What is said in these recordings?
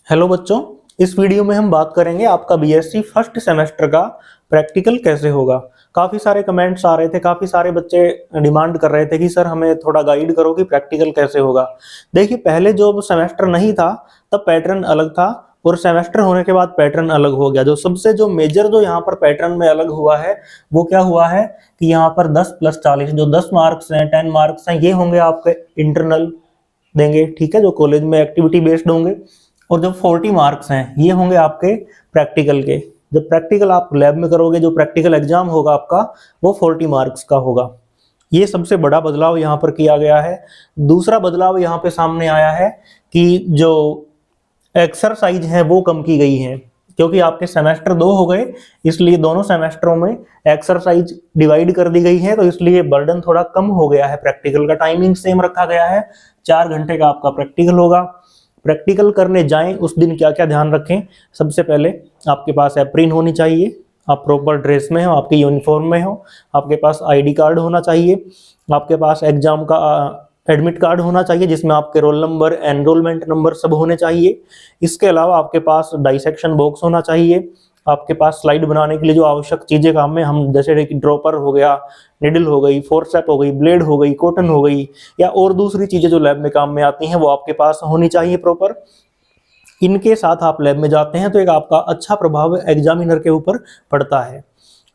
Hello बच्चों, इस video में हम बात करेंगे आपका बीएससी फर्स्ट सेमेस्टर का प्रैक्टिकल कैसे होगा। काफ़ी सारे कमेंट्स आ रहे थे, काफ़ी सारे बच्चे डिमांड कर रहे थे कि सर हमें थोड़ा गाइड करो कि प्रैक्टिकल कैसे होगा। देखिए, पहले जो सेमेस्टर नहीं था तब पैटर्न अलग था और सेमेस्टर होने के बाद पैटर्न अलग हो गया। जो मेजर जो यहाँ पर पैटर्न में अलग हुआ है वो क्या हुआ है कि यहाँ पर 10+40 जो 10 मार्क्स हैं, 10 मार्क्स हैं, ये होंगे आपके इंटरनल देंगे, ठीक है, जो कॉलेज में एक्टिविटी बेस्ड होंगे। और जो 40 मार्क्स हैं ये होंगे आपके प्रैक्टिकल के। जब प्रैक्टिकल आप लैब में करोगे, जो प्रैक्टिकल एग्जाम होगा आपका वो 40 मार्क्स का होगा। ये सबसे बड़ा बदलाव यहाँ पर किया गया है। दूसरा बदलाव यहाँ पे सामने आया है कि जो एक्सरसाइज है वो कम की गई है, क्योंकि आपके सेमेस्टर 2 हो गए, इसलिए दोनों सेमेस्टरों में एक्सरसाइज डिवाइड कर दी गई है, तो इसलिए बर्डन थोड़ा कम हो गया है। प्रैक्टिकल का टाइमिंग सेम रखा गया है, 4 घंटे का आपका प्रैक्टिकल होगा। प्रैक्टिकल करने जाएं उस दिन क्या क्या ध्यान रखें। सबसे पहले आपके पास एप्रिन होनी चाहिए, आप प्रॉपर ड्रेस में हो, आपकी यूनिफॉर्म में हो, आपके पास आईडी कार्ड होना चाहिए, आपके पास एग्जाम का एडमिट कार्ड होना चाहिए जिसमें आपके रोल नंबर, एनरोलमेंट नंबर सब होने चाहिए। इसके अलावा आपके पास डाइसेक्शन बॉक्स होना चाहिए, आपके पास स्लाइड बनाने के लिए जो आवश्यक चीजें काम में, हम जैसे कि ड्रॉपर हो गया, निडल हो गई, फोर्सेप हो गई, ब्लेड हो गई, कॉटन हो गई, या और दूसरी चीजें जो लैब में काम में आती हैं वो आपके पास होनी चाहिए प्रॉपर। इनके साथ आप लैब में जाते हैं तो एक आपका अच्छा प्रभाव एग्जामिनर के ऊपर पड़ता है,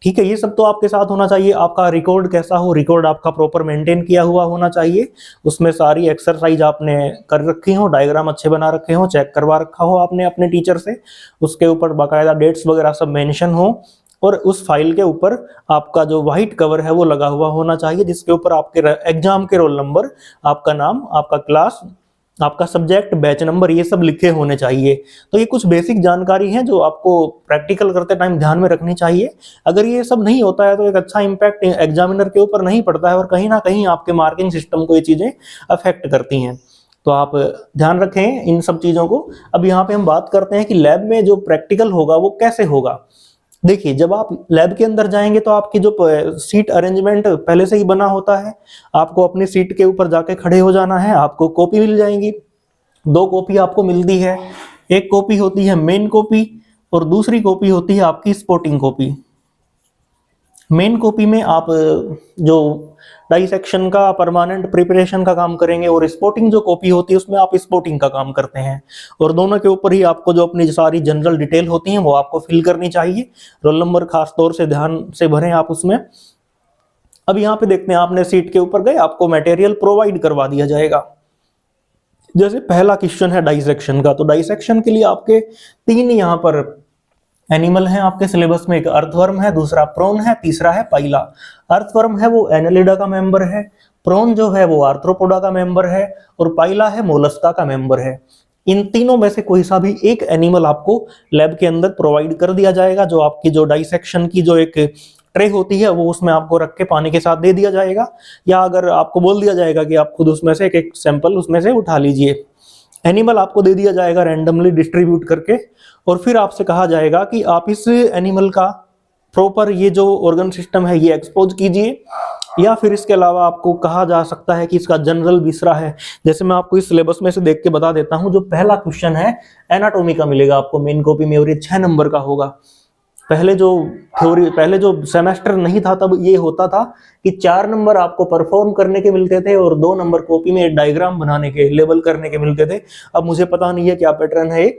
ठीक है। ये सब तो आपके साथ होना चाहिए। आपका रिकॉर्ड कैसा हो, रिकॉर्ड आपका प्रॉपर मेंटेन किया हुआ होना चाहिए, उसमें सारी एक्सरसाइज आपने कर रखी हो, डायग्राम अच्छे बना रखे हो, चेक करवा रखा हो आपने अपने टीचर से, उसके ऊपर बाकायदा डेट्स वगैरह सब मेंशन हो, और उस फाइल के ऊपर आपका जो व्हाइट कवर है वो लगा हुआ होना चाहिए जिसके ऊपर आपके एग्जाम के रोल नंबर, आपका नाम, आपका क्लास, आपका सब्जेक्ट, बैच नंबर, ये सब लिखे होने चाहिए। तो ये कुछ बेसिक जानकारी है जो आपको प्रैक्टिकल करते टाइम ध्यान में रखनी चाहिए। अगर ये सब नहीं होता है तो एक अच्छा इम्पैक्ट एग्जामिनर के ऊपर नहीं पड़ता है और कहीं ना कहीं आपके मार्किंग सिस्टम को ये चीजें अफेक्ट करती हैं। तो आप ध्यान रखें इन सब चीजों को। अब यहाँ पे हम बात करते हैं कि लैब में जो प्रैक्टिकल होगा वो कैसे होगा। देखिए, जब आप लैब के अंदर जाएंगे तो आपकी जो सीट अरेंजमेंट पहले से ही बना होता है, आपको अपनी सीट के ऊपर जाके खड़े हो जाना है। आपको कॉपी मिल जाएंगी, 2 कॉपी आपको मिलती है। एक कॉपी होती है मेन कॉपी और दूसरी कॉपी होती है आपकी स्पॉटिंग कॉपी। मेन कॉपी में आप जो डाइसेक्शन का, परमानेंट प्रिपरेशन का काम करेंगे, और स्पॉटिंग जो कॉपी होती है उसमें आप स्पॉटिंग का काम करते हैं। और दोनों के ऊपर ही आपको जो अपनी सारी जनरल डिटेल होती हैं वो आपको फिल करनी चाहिए। रोल नंबर खास तौर से ध्यान से भरें आप उसमें। अब यहाँ पे देखते हैं, आपने सीट के ऊपर गए, आपको मटेरियल प्रोवाइड करवा दिया जाएगा। जैसे पहला क्वेश्चन है डाइसेक्शन का, तो डाइसेक्शन के लिए आपके 3 यहाँ पर एनिमल हैं आपके सिलेबस में। एक अर्थवर्म है, दूसरा प्रोन है, तीसरा है पाइला। अर्थवर्म है वो एनालिडा का मेंबर है, प्रोन जो है वो आर्थ्रोपोडा का मेंबर है, और पाइला है मोलस्का का मेंबर है। इन तीनों में से कोई सा भी एक एनिमल आपको लैब के अंदर प्रोवाइड कर दिया जाएगा। जो आपकी जो डाइसेक्शन की जो एक ट्रे होती है वो उसमें आपको रख के पानी के साथ दे दिया जाएगा, या अगर आपको बोल दिया जाएगा कि आप खुद उसमें से एक सैंपल उसमें से उठा लीजिए। एनिमल आपको दे दिया जाएगा रैंडमली डिस्ट्रीब्यूट करके, और फिर आपसे कहा जाएगा कि आप इस एनिमल का प्रॉपर ये जो ऑर्गन सिस्टम है ये एक्सपोज कीजिए, या फिर इसके अलावा आपको कहा जा सकता है कि इसका जनरल विसरा है। जैसे मैं आपको इस सिलेबस में से देख के बता देता हूं, जो पहला क्वेश्चन है एनाटॉमी का मिलेगा आपको मेन कॉपी में, और ये 6 नंबर का होगा। पहले जो सेमेस्टर नहीं था तब ये होता था कि 4 नंबर आपको परफॉर्म करने के मिलते थे और 2 नंबर कॉपी में डायग्राम बनाने के, लेबल करने के मिलते थे। अब मुझे पता नहीं है क्या पैटर्न है,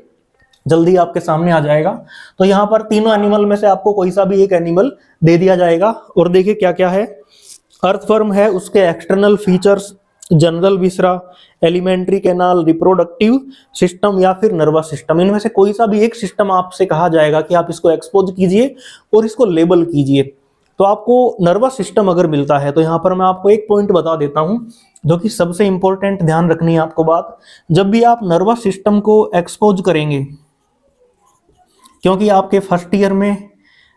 जल्दी आपके सामने आ जाएगा। तो यहाँ पर तीनों एनिमल में से आपको कोई सा भी एक एनिमल दे दिया जाएगा, और देखिए क्या क्या है। अर्थवर्म है, उसके एक्सटर्नल फीचर्स, जनरल विसरा, एलिमेंट्री कैनाल, रिप्रोडक्टिव सिस्टम या फिर नर्वस सिस्टम, इनमें से कोई सा भी एक सिस्टम आपसे कहा जाएगा कि आप इसको एक्सपोज कीजिए और इसको लेबल कीजिए। तो आपको नर्वस सिस्टम अगर मिलता है तो यहाँ पर मैं आपको एक पॉइंट बता देता हूँ जो कि सबसे इंपॉर्टेंट, ध्यान रखनी है आपको बात। जब भी आप नर्वस सिस्टम को एक्सपोज करेंगे, क्योंकि आपके फर्स्ट ईयर में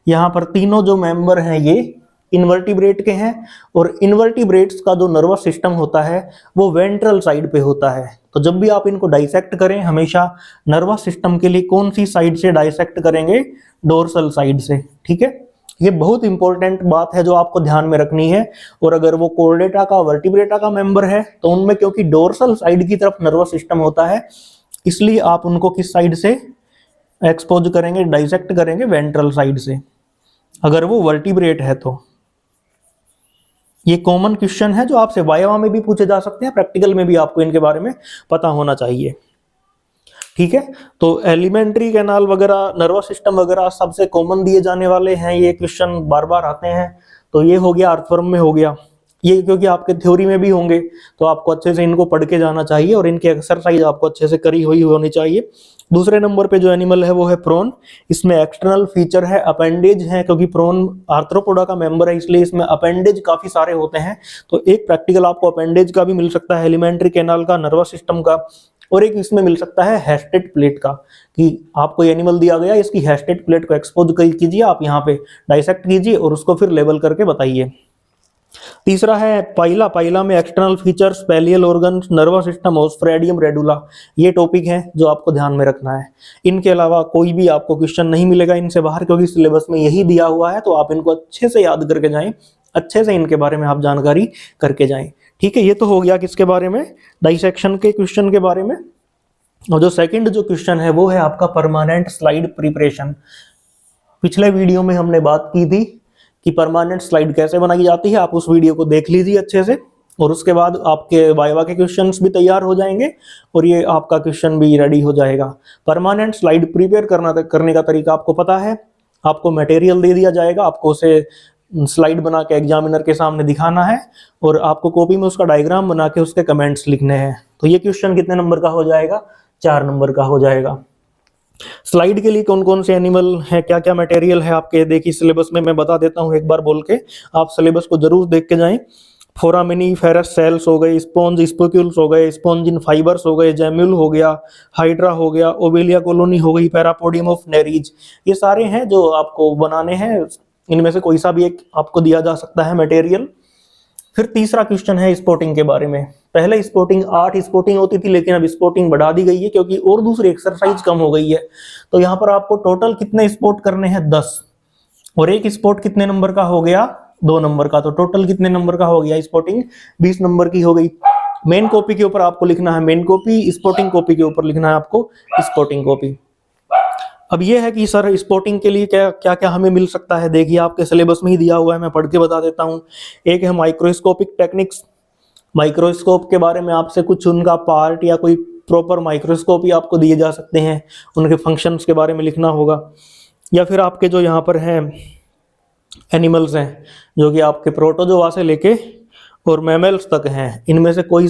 यहाँ पर तीनों जो मेंबर हैं ये इन्वर्टिब्रेट के हैं, और इन्वर्टिब्रेट्स का जो नर्वस सिस्टम होता है वो वेंट्रल साइड पे होता है। तो जब भी आप इनको डाइसेक्ट करें, हमेशा नर्वस सिस्टम के लिए कौन सी साइड से डाइसेक्ट करेंगे? डोर्सल साइड से, ठीक है। ये बहुत इंपॉर्टेंट बात है जो आपको ध्यान में रखनी है। और अगर वो कोर्डेटा का, वर्टिब्रेटा का मेंबर है तो उनमें क्योंकि डोर्सल साइड की तरफ नर्वस सिस्टम होता है, इसलिए आप उनको किस साइड से एक्सपोज करेंगे, डाइसेक्ट करेंगे, वेंट्रल साइड से, अगर वो वर्टिब्रेट है तो। ये कॉमन क्वेश्चन है जो आपसे वाइवा में भी पूछे जा सकते हैं, प्रैक्टिकल में भी आपको इनके बारे में पता होना चाहिए। ठीक है, तो एलिमेंट्री कैनाल वगैरह, नर्वस सिस्टम वगैरह सबसे कॉमन दिए जाने वाले हैं, ये क्वेश्चन बार बार आते हैं। तो ये हो गया, अर्थवर्म में हो गया ये, क्योंकि आपके थ्योरी में भी होंगे तो आपको अच्छे से इनको पढ़ के जाना चाहिए और इनकी एक्सरसाइज आपको अच्छे से करी हुई होनी चाहिए। दूसरे नंबर पे जो एनिमल है वो है प्रोन। इसमें एक्सटर्नल फीचर है, अपेंडेज है, क्योंकि प्रोन आर्थ्रोपोडा का मेंबर है इसलिए इसमें अपेंडेज काफी सारे होते हैं। तो एक प्रैक्टिकल आपको अपेंडेज का भी मिल सकता है, एलिमेंट्री कैनाल का, नर्वस सिस्टम का, और एक इसमें मिल सकता है हेस्टेड प्लेट का, कि आपको एनिमल दिया गया, इसकी हेस्टेड प्लेट को एक्सपोज कीजिए, आप यहाँ पे डाइसेक्ट कीजिए और उसको फिर लेबल करके बताइए। तीसरा है पाइला। पाइला में external features, pallial organ, nervous system, osphradium radula, ये टॉपिक है जो आपको ध्यान में रखना है। इनके अलावा कोई भी आपको क्वेश्चन नहीं मिलेगा इनसे बाहर, क्योंकि सिलेबस में यही दिया हुआ है, तो आप इनको अच्छे से याद करके जाएं, अच्छे से इनके बारे में आप जानकारी करके जाएं। ठीक है, ये तो हो गया किसके बारे में, डाइसेक्शन के क्वेश्चन के बारे में। और जो सेकंड जो क्वेश्चन है वो है आपका परमानेंट स्लाइड प्रिपरेशन। पिछले वीडियो में हमने बात की थी कि परमानेंट स्लाइड कैसे बनाई जाती है, आप उस वीडियो को देख लीजिए अच्छे से, और उसके बाद आपके वाइवा के क्वेश्चंस भी तैयार हो जाएंगे और ये आपका क्वेश्चन भी रेडी हो जाएगा। परमानेंट स्लाइड प्रिपेयर करने का तरीका आपको पता है, आपको मटेरियल दे दिया जाएगा, आपको उसे स्लाइड बना के एग्जामिनर के सामने दिखाना है और आपको कॉपी में उसका डायग्राम बना के उसके कमेंट्स लिखने हैं। तो ये क्वेश्चन कितने नंबर का हो जाएगा, 4 नंबर का हो जाएगा। स्लाइड के लिए कौन कौन से एनिमल है, क्या क्या मटेरियल है आपके, देखिए सिलेबस में मैं बता देता हूँ एक बार बोल के, आप सिलेबस को जरूर देख के जाएं। फोरामिनीफेरस सेल्स हो गए, स्पॉन्ज स्पोक्यूल्स हो गए, स्पॉन्जिन फाइबर्स हो गए, जेम्यूल हो गया, हाइड्रा हो गया, ओबेलिया कॉलोनी हो गई, पैरापोडियम ऑफ नेरीज, ये सारे हैं जो आपको बनाने हैं। इनमें से कोई सा भी एक आपको दिया जा सकता है मटेरियल। फिर तीसरा क्वेश्चन है स्पोर्टिंग के बारे में। पहले स्पोर्टिंग 8 स्पोर्टिंग होती थी, लेकिन अब स्पोर्टिंग बढ़ा दी गई है क्योंकि और दूसरी एक्सरसाइज कम हो गई है। तो यहाँ पर आपको टोटल कितने स्पोर्ट करने हैं, 10, और एक स्पोर्ट कितने नंबर का हो गया, 2 नंबर का। तो टोटल कितने नंबर का हो गया स्पोर्टिंग, 20 नंबर की हो गई। मेन कॉपी के ऊपर आपको लिखना है मेन कॉपी, स्पोर्टिंग कॉपी के ऊपर लिखना है आपको स्पोर्टिंग कॉपी। अब ये है कि सर स्पोर्टिंग के लिए क्या क्या क्या हमें मिल सकता है, देखिए आपके सिलेबस में ही दिया हुआ है, मैं पढ़ के बता देता हूँ। एक है माइक्रोस्कोपिक टेक्निक्स। माइक्रोस्कोप के बारे में आपसे कुछ उनका पार्ट या कोई प्रॉपर माइक्रोस्कोप ही आपको दिए जा सकते हैं, उनके फंक्शंस के बारे में लिखना होगा। या फिर आपके जो यहाँ पर हैं एनिमल्स हैं, जो कि आपके प्रोटोजोआ से लेके और मैमल्स तक हैं, इनमें से कोई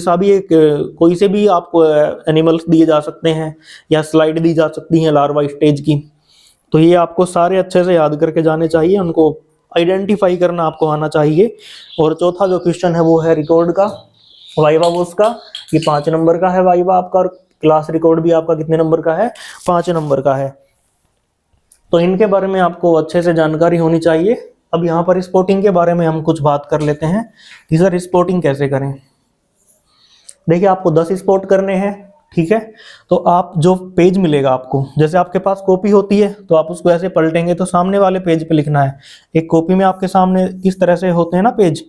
से भी आपको एनिमल्स दिए जा सकते हैं या स्लाइड दी जा सकती हैं लार्वा स्टेज की। तो ये आपको सारे अच्छे से याद करके जाने चाहिए, उनको आइडेंटिफाई करना आपको आना चाहिए। और चौथा जो क्वेश्चन है वो है रिकॉर्ड का, वाइवा वो उसका, ये 5 नंबर का है वाइवा आपका, और क्लास रिकॉर्ड भी आपका कितने नंबर का है, 5 नंबर का है। तो इनके बारे में आपको अच्छे से जानकारी होनी चाहिए। अब यहाँ पर स्पोर्टिंग के बारे में हम कुछ बात कर लेते हैं कि सर स्पोर्टिंग कैसे करें। देखिए आपको 10 स्पोर्ट करने हैं, ठीक है। तो आप जो पेज मिलेगा आपको, जैसे आपके पास कॉपी होती है तो आप उसको ऐसे पलटेंगे तो सामने वाले पेज पे लिखना है। एक कॉपी में आपके सामने इस तरह से होते हैं ना पेज,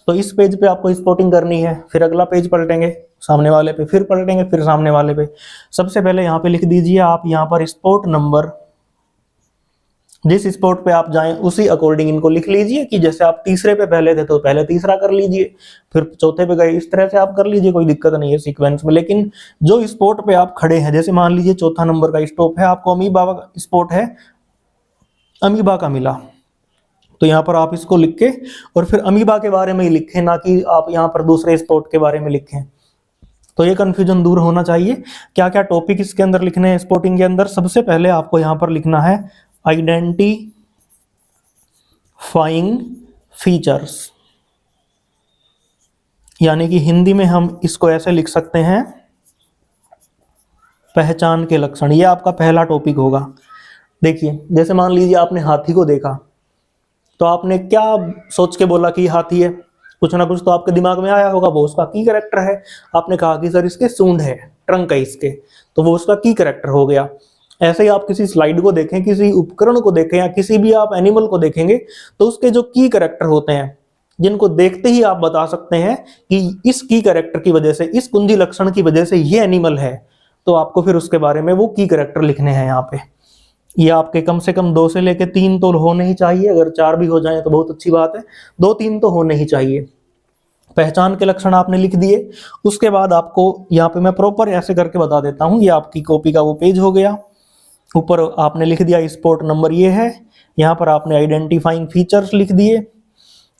तो इस पेज पे आपको स्पोर्टिंग करनी है। फिर अगला पेज पलटेंगे सामने वाले पे, फिर पलटेंगे फिर सामने वाले पे। सबसे पहले यहाँ पे लिख दीजिए आप यहाँ पर स्पोर्ट नंबर, जिस स्पोर्ट पे आप जाएं उसी अकॉर्डिंग इनको लिख लीजिए, कि जैसे आप तीसरे पे पहले थे तो पहले तीसरा कर लीजिए, फिर चौथे पे गए, इस तरह से आप कर लीजिए, कोई दिक्कत नहीं है सीक्वेंस में। लेकिन जो स्पोर्ट पे आप खड़े हैं, जैसे मान लीजिए चौथा नंबर का स्टॉप है, आपको अमीबा का स्पोर्ट है, अमीबा का मिला, तो यहाँ पर आप इसको लिख के और फिर अमीबा के बारे में ही लिखें, ना कि आप यहाँ पर दूसरे स्पोर्ट के बारे में लिखें। तो ये कंफ्यूजन दूर होना चाहिए। क्या क्या टॉपिक इसके अंदर लिखने हैं स्पोर्टिंग के अंदर, सबसे पहले आपको यहाँ पर लिखना है आइडेंटिफाइंग फीचर्स, यानी कि हिंदी में हम इसको ऐसे लिख सकते हैं पहचान के लक्षण। ये आपका पहला टॉपिक होगा। देखिए जैसे मान लीजिए आपने हाथी को देखा, तो आपने क्या सोच के बोला कि हाथी है, कुछ ना कुछ तो आपके दिमाग में आया होगा, वो उसका की कैरेक्टर है। आपने कहा कि सर इसके सूंड है, ट्रंक है इसके, तो वो उसका की कैरेक्टर हो गया। ऐसे ही आप किसी स्लाइड को देखें, किसी उपकरण को देखें, या किसी भी आप एनिमल को देखेंगे, तो उसके जो की कैरेक्टर होते हैं, जिनको देखते ही आप बता सकते हैं कि इस की कैरेक्टर की वजह से, इस कुंजी लक्षण की वजह से ये एनिमल है, तो आपको फिर उसके बारे में वो की कैरेक्टर लिखने हैं यहाँ पे। ये आपके कम से कम 2 से लेके 3 तो होने ही चाहिए, अगर 4 भी हो जाए तो बहुत अच्छी बात है, 2-3 तो होने ही चाहिए। पहचान के लक्षण आपने लिख दिए। उसके बाद आपको यहाँ पे मैं प्रॉपर ऐसे करके बता देता हूँ, ये आपकी कॉपी का वो पेज हो गया। ऊपर आपने लिख दिया स्पॉट नंबर ये है, यहाँ पर आपने आइडेंटिफाइंग फीचर्स लिख दिए।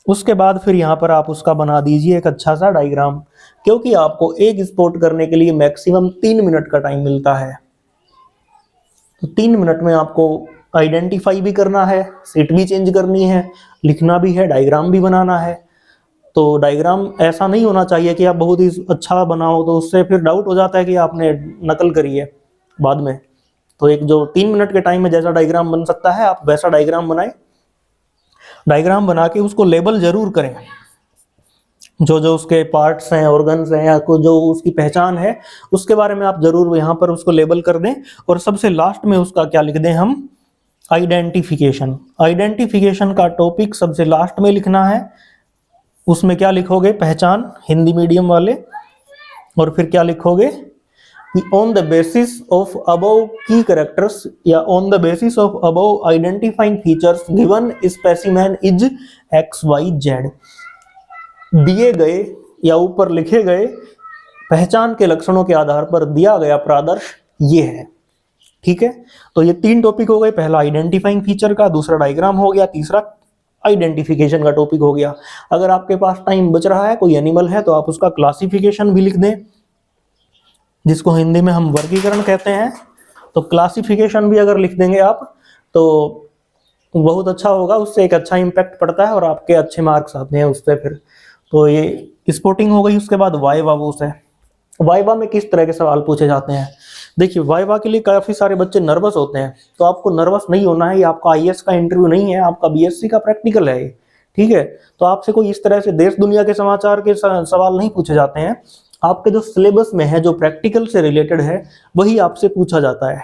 उसके बाद फिर यहाँ पर आप उसका बना दीजिए एक अच्छा सा डायग्राम, क्योंकि आपको एक स्पॉट करने के लिए मैक्सिमम 3 मिनट का टाइम मिलता है। तो 3 मिनट में आपको आइडेंटिफाई भी करना है, सीट भी चेंज करनी है, लिखना भी है, डायग्राम भी बनाना है। तो डायग्राम ऐसा नहीं होना चाहिए कि आप बहुत ही अच्छा बनाओ तो उससे फिर डाउट हो जाता है कि आपने नकल करी है बाद में। तो एक जो 3 मिनट के टाइम में जैसा डायग्राम बन सकता है आप वैसा डायग्राम बनाएं। डायग्राम बना के उसको लेबल जरूर करें, जो जो उसके पार्ट्स हैं, ऑर्गन्स हैं, या जो उसकी पहचान है उसके बारे में आप जरूर यहाँ पर उसको लेबल कर दें। और सबसे लास्ट में उसका क्या लिख दें हम, आइडेंटिफिकेशन। आइडेंटिफिकेशन का टॉपिक सबसे लास्ट में लिखना है। उसमें क्या लिखोगे, पहचान, हिंदी मीडियम वाले। और फिर क्या लिखोगे कि on the basis of above की कैरेक्टर्स या on the basis of above identifying features given specimen is XYZ। दिए गए या ऊपर लिखे गए पहचान के लक्षणों के आधार पर दिया गया प्रादर्श ये है। ठीक है, तो ये 3 टॉपिक हो गए। पहला आइडेंटिफाइंग फीचर का, दूसरा डायग्राम हो गया, तीसरा आइडेंटिफिकेशन का टॉपिक हो गया। अगर आपके पास टाइम बच रहा है, कोई एनिमल है, तो आप उसका क्लासिफिकेशन भी लिख दें, जिसको हिंदी में हम वर्गीकरण कहते हैं। तो क्लासिफिकेशन भी अगर लिख देंगे आप तो बहुत अच्छा होगा, उससे एक अच्छा इम्पैक्ट पड़ता है और आपके अच्छे मार्क्स आते हैं उससे फिर। तो ये स्पोर्टिंग हो गई। उसके बाद वाइवा वो है। वाइवा में किस तरह के सवाल पूछे जाते हैं, देखिए वाइवा के लिए काफ़ी सारे बच्चे नर्वस होते हैं, तो आपको नर्वस नहीं होना है। ये आपका IAS का इंटरव्यू नहीं है, आपका BSc का प्रैक्टिकल है ये। ठीक है, तो आपसे कोई इस तरह से देश दुनिया के समाचार के सवाल नहीं पूछे जाते हैं। आपके जो सिलेबस में है, जो प्रैक्टिकल से रिलेटेड है, वही आपसे पूछा जाता है।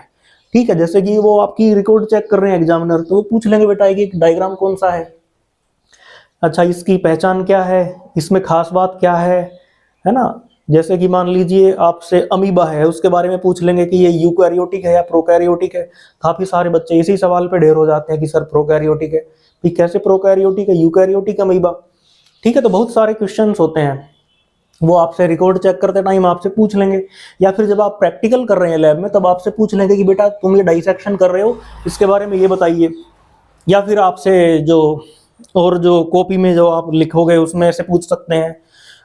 ठीक है, जैसे कि वो आपकी रिकॉर्ड चेक कर रहे हैं एग्जामिनर, तो वो पूछ लेंगे बेटा कि डायग्राम कौन सा है, अच्छा इसकी पहचान क्या है, इसमें खास बात क्या है ना। जैसे कि मान लीजिए आपसे अमीबा है, उसके बारे में पूछ लेंगे कि ये यूकैरियोटिक है या प्रोकैरियोटिक है। काफी सारे बच्चे इसी सवाल पे ढेर हो जाते हैं कि सर प्रोकैरियोटिक है, फिर कैसे प्रोकैरियोटिक है, यूकैरियोटिक अमीबा। ठीक है, तो बहुत सारे क्वेश्चंस होते हैं, वो आपसे रिकॉर्ड चेक करते टाइम आपसे पूछ लेंगे, या फिर जब आप प्रैक्टिकल कर रहे हैं लैब में तब आपसे पूछ लेंगे कि बेटा तुम ये डाइसेक्शन कर रहे हो, इसके बारे में ये बताइए। या फिर आपसे जो कॉपी में जो आप लिखोगे उसमें से पूछ सकते हैं।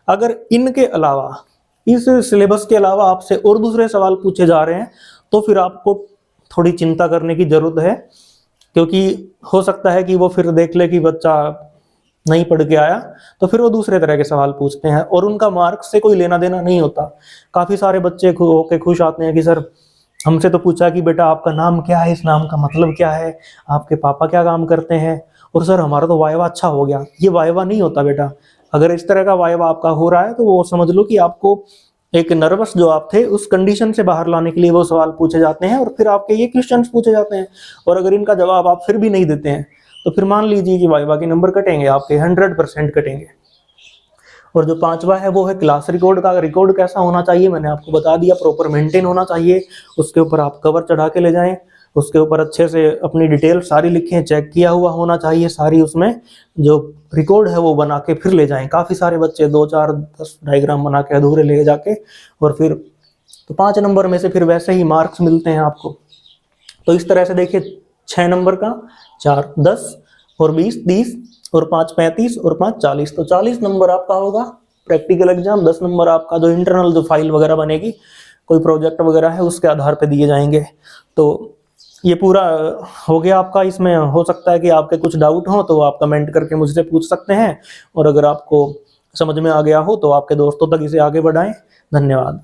अगर इनके अलावा, इस सिलेबस के अलावा आपसे और दूसरे सवाल पूछे जा रहे हैं तो फिर आपको थोड़ी चिंता करने की जरूरत है, क्योंकि हो सकता है कि वो फिर देख ले कि बच्चा नहीं पढ़ के आया, तो फिर वो दूसरे तरह के सवाल पूछते हैं और उनका मार्क्स से कोई लेना देना नहीं होता। काफ़ी सारे बच्चे होके खुश आते हैं कि सर हमसे तो पूछा कि बेटा आपका नाम क्या है, इस नाम का मतलब क्या है, आपके पापा क्या काम करते हैं, और सर हमारा तो वाइवा अच्छा हो गया। ये वाइवा नहीं होता बेटा। अगर इस तरह का वाइवा आपका हो रहा है तो वो समझ लो कि आपको एक नर्वस जो आप थे उस कंडीशन से बाहर लाने के लिए वो सवाल पूछे जाते हैं और फिर आपके ये क्वेश्चंस पूछे जाते हैं। और अगर इनका जवाब आप फिर भी नहीं देते हैं तो फिर मान लीजिए कि वाइवा के नंबर कटेंगे, आपके 100% कटेंगे। और जो 5वां है वो है क्लास रिकॉर्ड का। रिकॉर्ड कैसा होना चाहिए मैंने आपको बता दिया, प्रॉपर मेंटेन होना चाहिए। उसके ऊपर आप कवर चढ़ा के ले जाएं, उसके ऊपर अच्छे से अपनी डिटेल सारी लिखें, चेक किया हुआ होना चाहिए सारी, उसमें जो रिकॉर्ड है वो बना के फिर ले जाएं। काफ़ी सारे बच्चे 2, 4, 10 डायग्राम बना के अधूरे ले जाके और फिर तो 5 नंबर में से फिर वैसे ही मार्क्स मिलते हैं आपको। तो इस तरह से देखिए 6 नंबर का, 4 10 और 20 30 और 5 35 और 5 40, तो 40 नंबर आपका होगा प्रैक्टिकल एग्जाम। 10 नंबर आपका जो इंटरनल जो फाइल वगैरह बनेगी, कोई प्रोजेक्ट वगैरह है, उसके आधार पे दिए जाएंगे। तो ये पूरा हो गया आपका। इसमें हो सकता है कि आपके कुछ डाउट हो तो आप कमेंट करके मुझसे पूछ सकते हैं, और अगर आपको समझ में आ गया हो तो आपके दोस्तों तक इसे आगे बढ़ाएं। धन्यवाद।